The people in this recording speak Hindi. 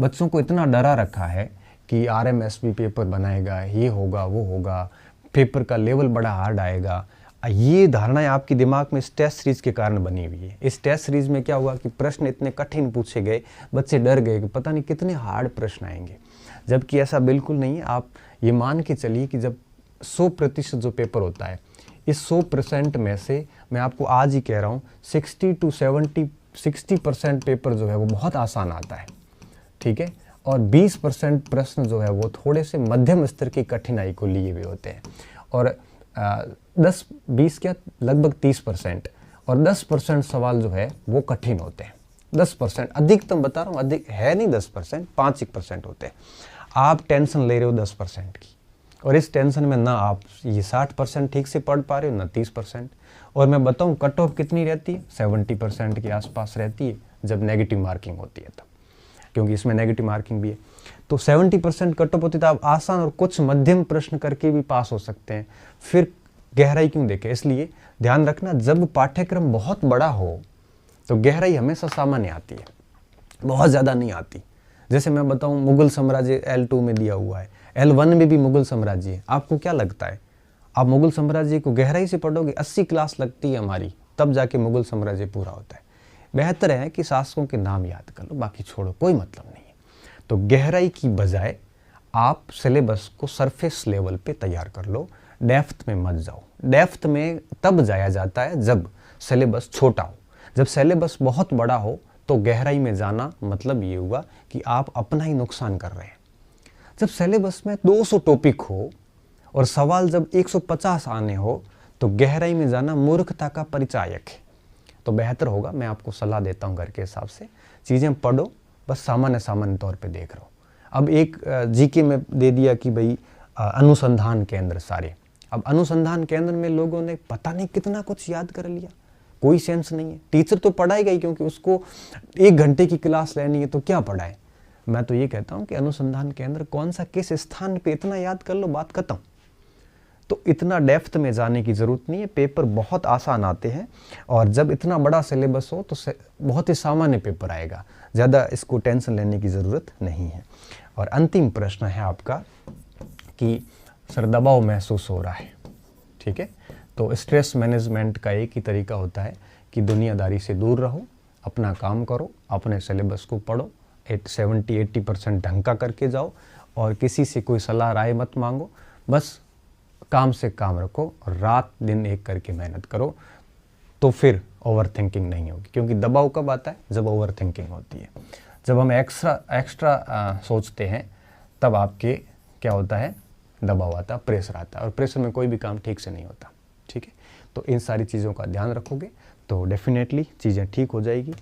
बच्चों को इतना डरा रखा है कि RMSB पेपर बनाएगा, ये होगा वो होगा, पेपर का लेवल बड़ा हार्ड आएगा। ये धारणाएं आपकी दिमाग में इस टेस्ट सीरीज के कारण बनी हुई है। इस टेस्ट सीरीज में क्या हुआ कि प्रश्न इतने कठिन पूछे गए, बच्चे डर गए कि पता नहीं कितने हार्ड प्रश्न आएंगे, जबकि ऐसा बिल्कुल नहीं है। आप ये मान के चलिए कि जब 100% जो पेपर होता है, इस 100% में से मैं आपको आज ही कह रहा हूँ 60% पेपर जो है वो बहुत आसान आता है, ठीक है, और 20% प्रश्न जो है वो थोड़े से मध्यम स्तर की कठिनाई को लिए हुए होते हैं, और 10-20 क्या लगभग 30% और 10% सवाल जो है वो कठिन होते हैं। 10% अधिकतम बता रहा हूँ, अधिक है नहीं 10%, 5% होते हैं। आप टेंशन ले रहे हो 10% की, और इस टेंशन में ना आप ये 60% ठीक से पढ़ पा रहे हो, ना 30%। और मैं बताऊँ कट ऑफ कितनी रहती है, 70% के आसपास रहती है जब नेगेटिव मार्किंग होती है तब, क्योंकि इसमें नेगेटिव मार्किंग भी है। तो 70% कट ऑफ होती है तो आप आसान और कुछ मध्यम प्रश्न करके भी पास हो सकते हैं। फिर गहराई क्यों देखें, इसलिए ध्यान रखना जब पाठ्यक्रम बहुत बड़ा हो तो गहराई हमेशा सामान्य आती है, बहुत ज़्यादा नहीं आती। जैसे मैं बताऊं मुगल साम्राज्य L2 में दिया हुआ है, L1 में भी मुगल साम्राज्य है। आपको क्या लगता है, आप मुगल साम्राज्य को गहराई से पढ़ोगे? 80 क्लास लगती है हमारी, तब जाके मुगल साम्राज्य पूरा होता है। बेहतर है कि शासकों के नाम याद कर लो, बाकी छोड़ो, कोई मतलब नहीं है। तो गहराई की बजाय आप सिलेबस को सरफेस लेवल पे तैयार कर लो, डेप्थ में मत जाओ। डेप्थ में तब जाया जाता है जब सिलेबस छोटा हो। जब सिलेबस बहुत बड़ा हो तो गहराई में जाना मतलब ये हुआ कि आप अपना ही नुकसान कर रहे हैं। जब सिलेबस में 200 टॉपिक हो और सवाल जब 150 आने हो तो गहराई में जाना मूर्खता का परिचायक है। तो बेहतर होगा, मैं आपको सलाह देता हूँ घर के हिसाब से चीज़ें पढ़ो, बस सामान्य तौर पे देख रहो। अब एक जीके में दे दिया कि भाई अनुसंधान केंद्र सारे, अब अनुसंधान केंद्र में लोगों ने पता नहीं कितना कुछ याद कर लिया, कोई सेंस नहीं है। टीचर तो पढ़ाएगा ही, क्योंकि उसको 1 घंटे की क्लास लेनी है तो क्या पढ़ाए। मैं तो ये कहता हूँ कि अनुसंधान केंद्र कौन सा किस स्थान पे इतना याद कर लो, बात खत्म। तो इतना डेप्थ में जाने की ज़रूरत नहीं है, पेपर बहुत आसान आते हैं, और जब इतना बड़ा सिलेबस हो तो बहुत ही सामान्य पेपर आएगा, ज़्यादा इसको टेंशन लेने की ज़रूरत नहीं है। और अंतिम प्रश्न है आपका कि सर दबाव महसूस हो रहा है, ठीक है, तो स्ट्रेस मैनेजमेंट का एक ही तरीका होता है कि दुनियादारी से दूर रहो, अपना काम करो, अपने सिलेबस को पढ़ो, 70-80% ढंग का करके जाओ, और किसी से कोई सलाह राय मत मांगो, बस काम से काम रखो और रात दिन एक करके मेहनत करो, तो फिर ओवर थिंकिंग नहीं होगी। क्योंकि दबाव कब आता है, जब ओवर थिंकिंग होती है, जब हम एक्स्ट्रा सोचते हैं तब आपके क्या होता है, दबाव आता है, प्रेशर आता है, और प्रेशर में कोई भी काम ठीक से नहीं होता, ठीक है। तो इन सारी चीज़ों का ध्यान रखोगे तो डेफिनेटली चीज़ें ठीक हो जाएगी।